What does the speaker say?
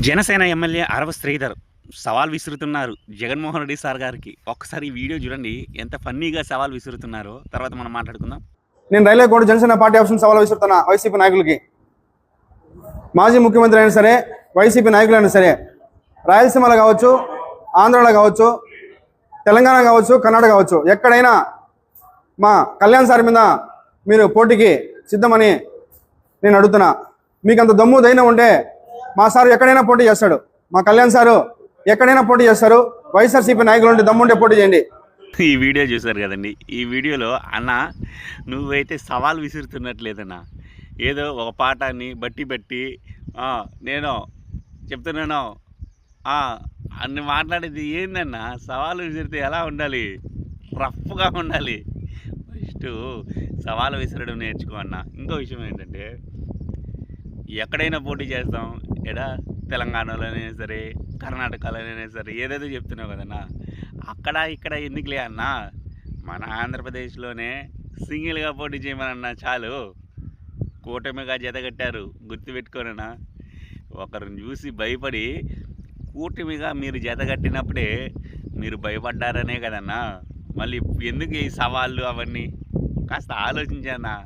Janasena MLA అరవ శ్రీధర్ సవాల్ విసురుతున్నారు Jaganmohan Reddy sir గారికి. ఒక్కసారి ఈ వీడియో చూడండి, ఎంత ఫన్నీగా సవాల్ విసురుతున్నారో. తర్వాత మనం మాట్లాడుకుందాం. నేను railway code Janasena party option సవాల్ విసురుతున్నా వైసీపీ నాయకులకి. మాజీ ముఖ్యమంత్రి అయినా సరే, వైసీపీ నాయకులైనా సరే, రాయలసీమలో కావచ్చు, ఆంధ్రాలో కావచ్చు, తెలంగాణ కావచ్చు, కర్ణాటక కావచ్చు, ఎక్కడైనా మా కళ్యాణ్ సార్ మీద మీరు పోటీకి సిద్ధమని నేను అడుగుతున్నా. మీకు అంత దమ్ము ధైర్యం ఉంటే మా సారు ఎక్కడైనా పోటీ చేస్తాడు. మా కళ్యాణ్ సారు ఎక్కడైనా పోటీ చేస్తారు. వైఎస్ఆర్సీపీ నాయకులు ఉంటే దమ్ముంటే పోటీ చేయండి. ఈ వీడియో చూసారు కదండి. ఈ వీడియోలో అన్న నువ్వైతే సవాల్ విసురుతున్నట్లేదన్నా. ఏదో ఒక పాఠాన్ని బట్టి నేను చెప్తున్నాను అన్ని మాట్లాడేది ఏందన్నా. సవాలు విసిరితే ఎలా ఉండాలి? రఫ్గా ఉండాలి. ఫస్ట్ సవాలు విసరడం నేర్చుకో అన్న. ఇంకో విషయం ఏంటంటే, ఎక్కడైనా పోటీ చేస్తాం. తెలంగాణలోనైనా సరే, కర్ణాటకలోనైనా సరే, ఏదేదో చెప్తున్నావు కదన్నా. అక్కడ ఇక్కడ ఎందుకులే అన్నా, మన ఆంధ్రప్రదేశ్లోనే సింగిల్గా పోటీ చేయమనన్నా చాలు. కూటమిగా జతగట్టారు, గుర్తుపెట్టుకోనన్నా. ఒకరిని చూసి భయపడి కూటమిగా మీరు జతగట్టినప్పుడే మీరు భయపడ్డారనే కదన్నా. మళ్ళీ ఎందుకు ఈ సవాళ్ళు అవన్నీ? కాస్త ఆలోచించన్నా.